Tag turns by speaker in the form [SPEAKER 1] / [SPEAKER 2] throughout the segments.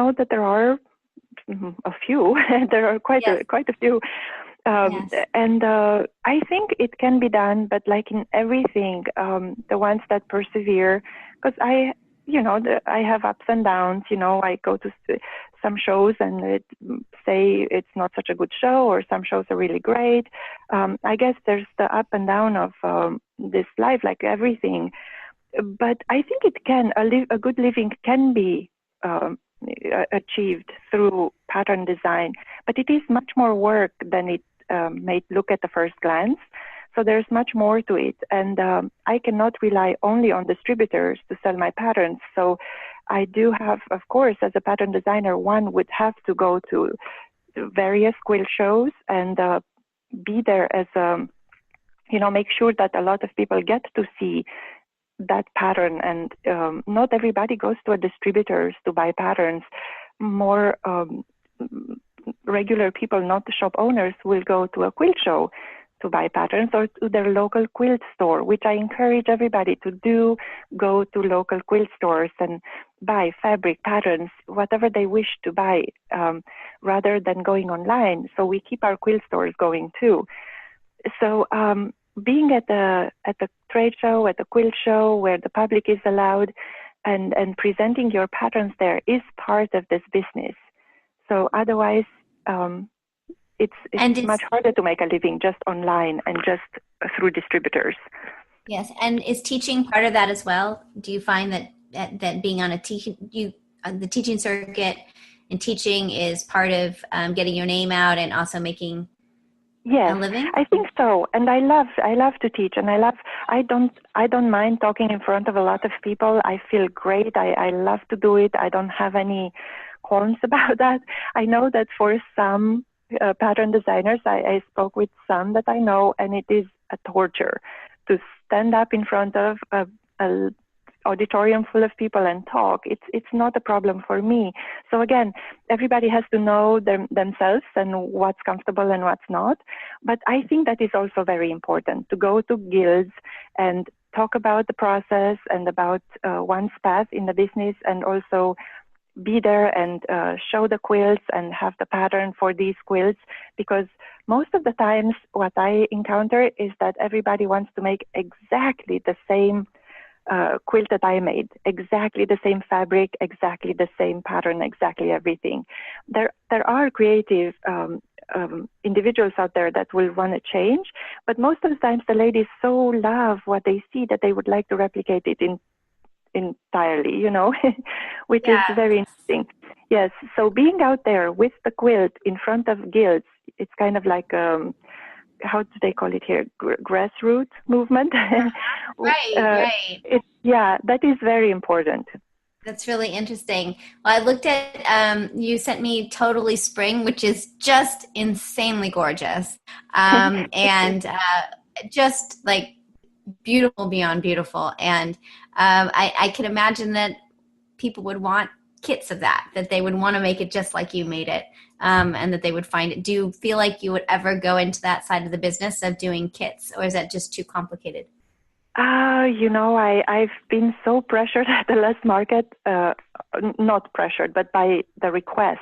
[SPEAKER 1] know that there are a few. There are quite
[SPEAKER 2] Yes.
[SPEAKER 1] a few.
[SPEAKER 2] Yes.
[SPEAKER 1] And I think it can be done, but like in everything, the ones that persevere, because I have ups and downs. I go to some shows and say it's not such a good show, or some shows are really great. I guess there's the up and down of this life, like everything. But I think a good living can be achieved through pattern design, but it is much more work than it may look at the first glance. So there's much more to it, and I cannot rely only on distributors to sell my patterns. So I do have, of course, as a pattern designer, one would have to go to various quilt shows and be there as make sure that a lot of people get to see that pattern. And not everybody goes to a distributors to buy patterns. More regular people, not the shop owners, will go to a quilt show to buy patterns, or to their local quilt store, which I encourage everybody to do. Go to local quilt stores and buy fabric, patterns, whatever they wish to buy, rather than going online. So we keep our quilt stores going too. So being at the trade show, at the quilt show, where the public is allowed, and presenting your patterns there is part of this business. So otherwise, it's much harder to make a living just online and just through distributors.
[SPEAKER 2] Yes, and is teaching part of that as well? Do you find that being on the teaching circuit and teaching is part of getting your name out and also making
[SPEAKER 1] a living? I think so, and I love to teach, and I don't mind talking in front of a lot of people. I feel great. I love to do it. I don't have any qualms about that. I know that for some pattern designers, I spoke with some that I know, and it is a torture to stand up in front of a auditorium full of people and talk. It's not a problem for me. So again, everybody has to know themselves and what's comfortable and what's not. But I think that is also very important, to go to guilds and talk about the process and about one's path in the business, and also be there and show the quilts and have the pattern for these quilts, because most of the times what I encounter is that everybody wants to make exactly the same quilt that I made, exactly the same fabric, exactly the same pattern, exactly everything. There are creative individuals out there that will want to change, but most of the times the ladies so love what they see that they would like to replicate it entirely, which is very interesting. Yes, so being out there with the quilt in front of guilds, it's kind of like how do they call it here? Grassroots movement.
[SPEAKER 2] Right.
[SPEAKER 1] That is very important.
[SPEAKER 2] That's really interesting. Well, I looked at, you sent me Totally Spring, which is just insanely gorgeous. And just like beautiful beyond beautiful. And I can imagine that people would want kits of that they would want to make it just like you made it, and that they would find it. Do you feel like you would ever go into that side of the business of doing kits, or is that just too complicated?
[SPEAKER 1] I've been so pressured at the last market, not pressured, but by the request.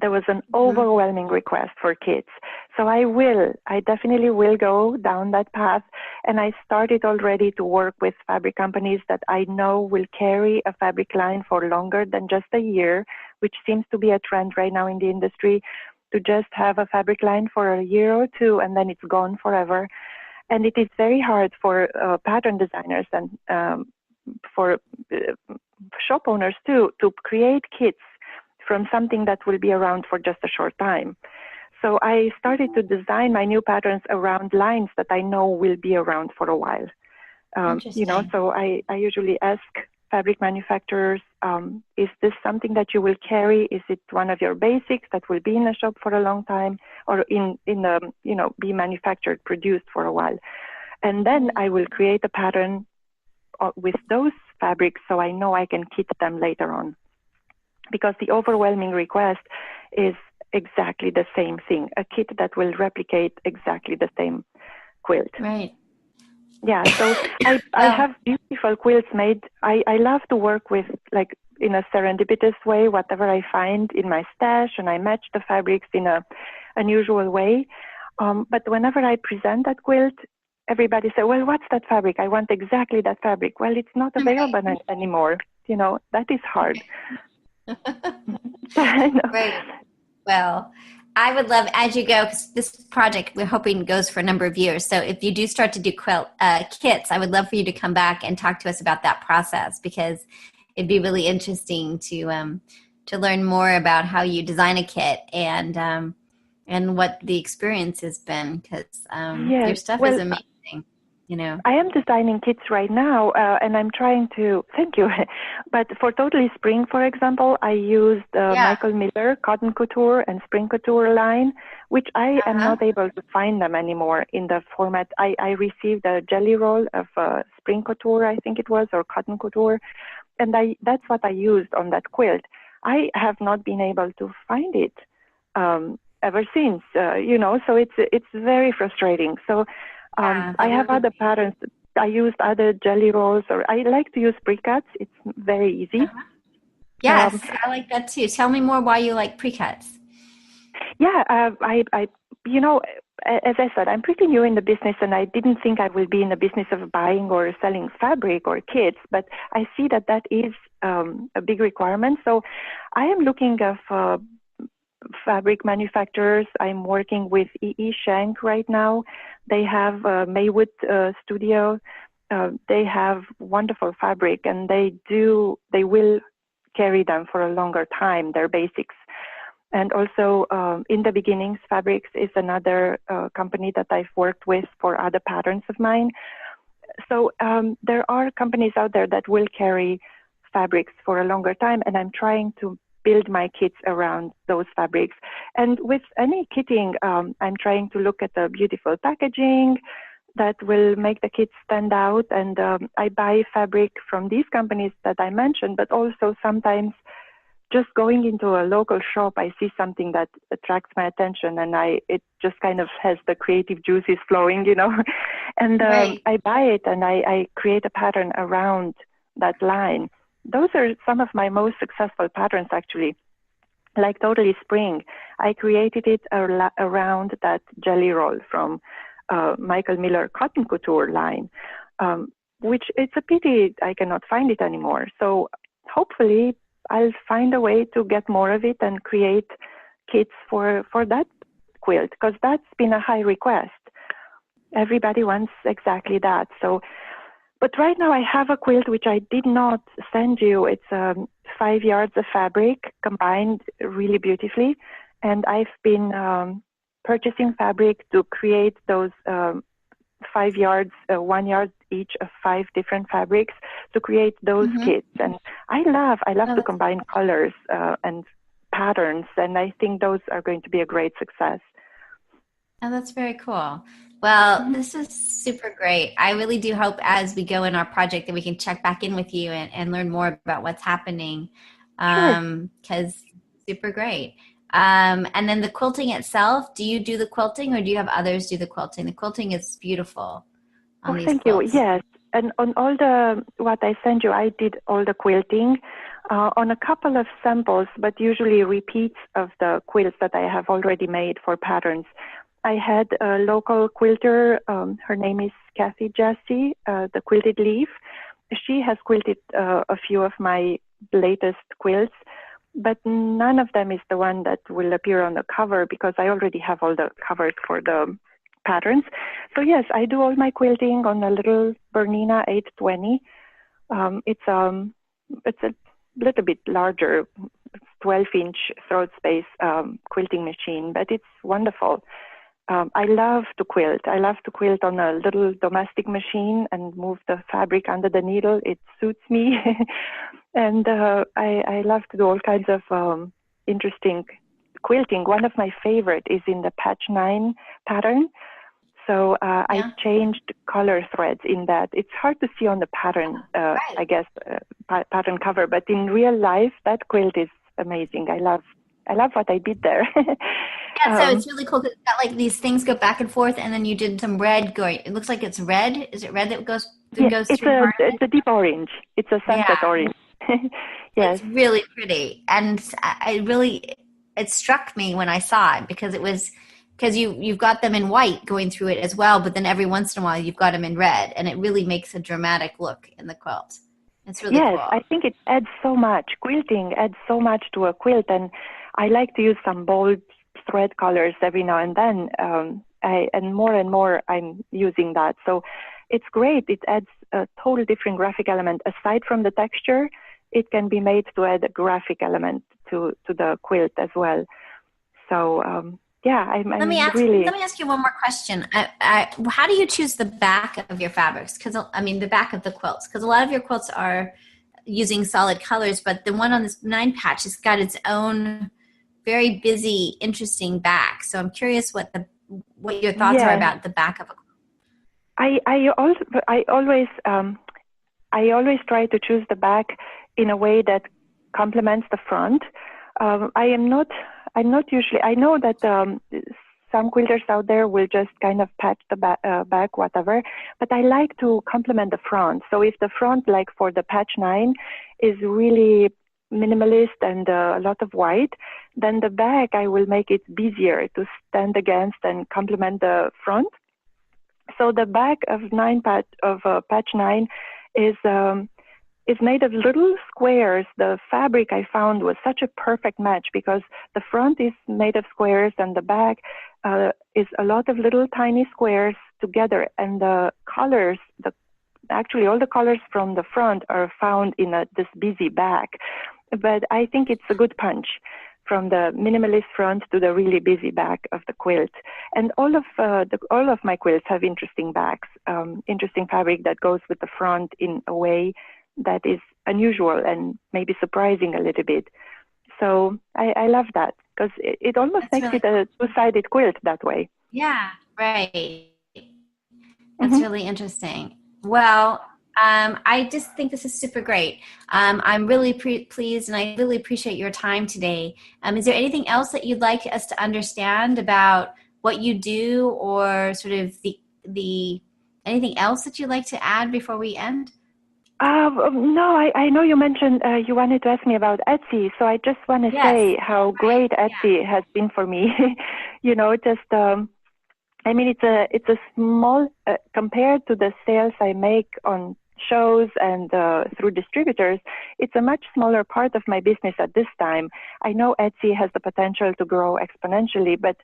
[SPEAKER 1] There was an overwhelming request for kits. So I definitely will go down that path. And I started already to work with fabric companies that I know will carry a fabric line for longer than just a year, which seems to be a trend right now in the industry, to just have a fabric line for a year or two and then it's gone forever. And it is very hard for pattern designers and for shop owners too, to create kits from something that will be around for just a short time. So I started to design my new patterns around lines that I know will be around for a while. So I usually ask fabric manufacturers, is this something that you will carry? Is it one of your basics that will be in a shop for a long time, or be manufactured, produced for a while? And then I will create a pattern with those fabrics so I know I can kit them later on. Because the overwhelming request is exactly the same thing, a kit that will replicate exactly the same quilt.
[SPEAKER 2] Right.
[SPEAKER 1] Yeah, so I have beautiful quilts made. I love to work with like in a serendipitous way, whatever I find in my stash, and I match the fabrics in a unusual way. But whenever I present that quilt, everybody says, well, what's that fabric? I want exactly that fabric. Well, it's not available anymore. You know, that is hard.
[SPEAKER 2] Right. Well, I would love, as you go, because this project we're hoping goes for a number of years. So if you do start to do quilt kits, I would love for you to come back and talk to us about that process, because it'd be really interesting to learn more about how you design a kit and what the experience has been, because your stuff is amazing. You know,
[SPEAKER 1] I am designing kits right now, and I'm trying to, thank you, but for Totally Spring, for example, I used Michael Miller Cotton Couture and Spring Couture line, which I am not able to find them anymore in the format. I received a jelly roll of Spring Couture, I think it was, or Cotton Couture, and that's what I used on that quilt. I have not been able to find it ever since, you know, so it's very frustrating. So I have other patterns. I used other jelly rolls, or I like to use pre-cuts. It's very easy.
[SPEAKER 2] Yes, I like that too. Tell me more why you like pre-cuts.
[SPEAKER 1] Yeah, I, you know, as I said, I'm pretty new in the business, and I didn't think I will be in the business of buying or selling fabric or kits, but I see that is a big requirement. So I am looking at fabric manufacturers. I'm working with E.E. Shank right now. They have Maywood Studio. They have wonderful fabric, and they will carry them for a longer time, their basics. And also In the Beginnings Fabrics is another company that I've worked with for other patterns of mine. So there are companies out there that will carry fabrics for a longer time, and I'm trying to build my kits around those fabrics. And with any kitting, I'm trying to look at the beautiful packaging that will make the kits stand out. And I buy fabric from these companies that I mentioned, but also sometimes just going into a local shop, I see something that attracts my attention, and it just kind of has the creative juices flowing, you know. And I buy it, and I create a pattern around that line. Those are some of my most successful patterns, actually. Like Totally Spring, I created it around that jelly roll from Michael Miller Cotton Couture line, which it's a pity I cannot find it anymore. So hopefully I'll find a way to get more of it and create kits for that quilt, because that's been a high request. Everybody wants exactly that. So. But right now I have a quilt which I did not send you. It's 5 yards of fabric combined really beautifully. And I've been purchasing fabric to create those 5 yards, 1 yard each of 5 different fabrics to create those kits. And I love to combine colors and patterns. And I think those are going to be a great success.
[SPEAKER 2] Oh, that's very cool. Well, this is super great. I really do hope as we go in our project that we can check back in with you and learn more about what's happening, because super great. And then the quilting itself, do you do the quilting or do you have others do the quilting? The quilting is beautiful on these
[SPEAKER 1] thank
[SPEAKER 2] quilts.
[SPEAKER 1] you. Yes. And on all what I sent you, I did all the quilting on a couple of samples, but usually repeats of the quilts that I have already made for patterns. I had a local quilter, her name is Kathy Jassy, the Quilted Leaf. She has quilted a few of my latest quilts, but none of them is the one that will appear on the cover because I already have all the covers for the patterns. So yes, I do all my quilting on a little Bernina 820. It's a little bit larger, 12-inch throat space quilting machine, but it's wonderful. I love to quilt. I love to quilt on a little domestic machine and move the fabric under the needle. It suits me. And I love to do all kinds of interesting quilting. One of my favorite is in the Patch 9 pattern. So I changed color threads in that. It's hard to see on the pattern, I guess, pattern cover. But in real life, that quilt is amazing. I love what I did there.
[SPEAKER 2] Yeah, so it's really cool because it's got like these things go back and forth, and then you did some red going. It looks like it's red. Is it red that goes through?
[SPEAKER 1] It's a deep orange. It's a sunset orange. Yes.
[SPEAKER 2] It's really pretty. And it struck me when I saw it because you've got them in white going through it as well, but then every once in a while you've got them in red, and it really makes a dramatic look in the quilt. It's really
[SPEAKER 1] Yes,
[SPEAKER 2] cool.
[SPEAKER 1] I think it adds so much. Quilting adds so much to a quilt, and I like to use some bold thread colors every now and then. And more I'm using that. So it's great. It adds a totally different graphic element. Aside from the texture, it can be made to add a graphic element to the quilt as well. So
[SPEAKER 2] Let me ask you one more question. How do you choose the back of your fabrics? The back of the quilts, because a lot of your quilts are using solid colors, but the one on this 9 patch has got its own very busy, interesting back. So I'm curious what your thoughts are about the back of a quilt.
[SPEAKER 1] I always try to choose the back in a way that complements the front. I'm not usually. I know that some quilters out there will just kind of patch the back, whatever. But I like to complement the front. So if the front, like for the patch 9, is really minimalist and a lot of white, then the back I will make it busier to stand against and complement the front. So the back of patch 9 is made of little squares. The fabric I found was such a perfect match because the front is made of squares and the back is a lot of little tiny squares together. And the colors, actually all the colors from the front are found in this busy back. But I think it's a good punch from the minimalist front to the really busy back of the quilt. And all of my quilts have interesting backs, interesting fabric that goes with the front in a way that is unusual and maybe surprising a little bit. So I love that because it almost makes it a two-sided quilt that way.
[SPEAKER 2] Yeah, right. That's really interesting. Well, I just think this is super great. I'm really pleased, and I really appreciate your time today. Is there anything else that you'd like us to understand about what you do, or sort of the anything else that you'd like to add before we end?
[SPEAKER 1] No, I know you mentioned you wanted to ask me about Etsy, so I just want to say how great Etsy has been for me. It's a small compared to the sales I make on shows and through distributors. It's a much smaller part of my business at this time. I know Etsy has the potential to grow exponentially, but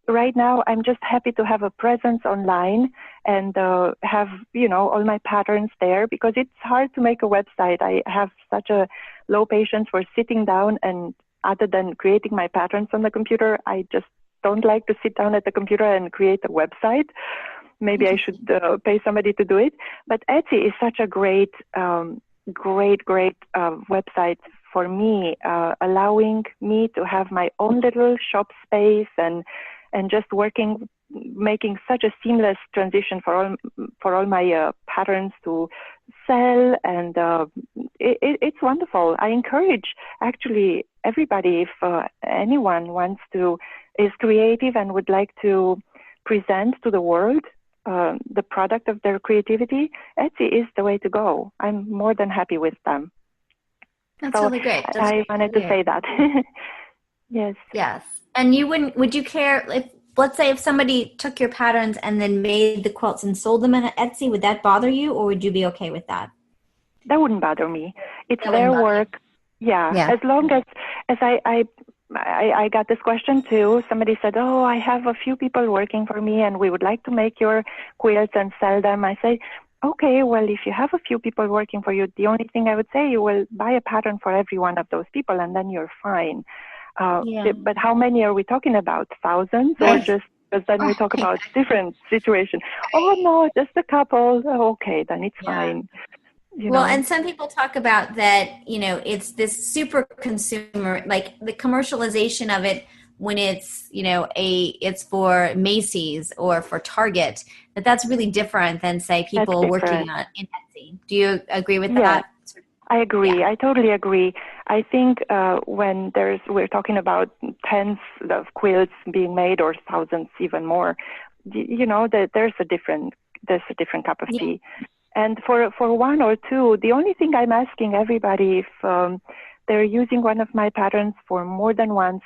[SPEAKER 1] right now I'm just happy to have a presence online and have all my patterns there, because it's hard to make a website. I have such a low patience for sitting down, and other than creating my patterns on the computer, I just don't like to sit down at the computer and create a website. Maybe I should pay somebody to do it. But Etsy is such a great website for me, allowing me to have my own little shop space and just making such a seamless transition for all my patterns to sell. And it's wonderful. I encourage actually everybody, if anyone is creative and would like to present to the world the product of their creativity, Etsy is the way to go. I'm more than happy with them.
[SPEAKER 2] That's really great.
[SPEAKER 1] I wanted to say that. Yes.
[SPEAKER 2] Yes. And would you care if, let's say, if somebody took your patterns and then made the quilts and sold them on Etsy, would that bother you, or would you be okay with that?
[SPEAKER 1] That wouldn't bother me. It's their work. Yeah. As long as I got this question too. Somebody said, "Oh, I have a few people working for me and we would like to make your quilts and sell them." I say, "Okay, well, if you have a few people working for you, the only thing I would say, you will buy a pattern for every one of those people and then you're fine." But how many are we talking about? Thousands? Or just, because then we talk about different situations. Oh, no, just a couple. Oh, okay, then it's fine.
[SPEAKER 2] And some people talk about that, it's this super consumer, like the commercialization of it when it's, it's for Macy's or for Target, that's really different than, say, people working in Etsy. Do you agree with that?
[SPEAKER 1] I agree. Yeah. I totally agree. I think when we're talking about tens of quilts being made, or thousands even more, that there's a different cup of tea. And for one or two, the only thing I'm asking everybody, if they're using one of my patterns for more than once,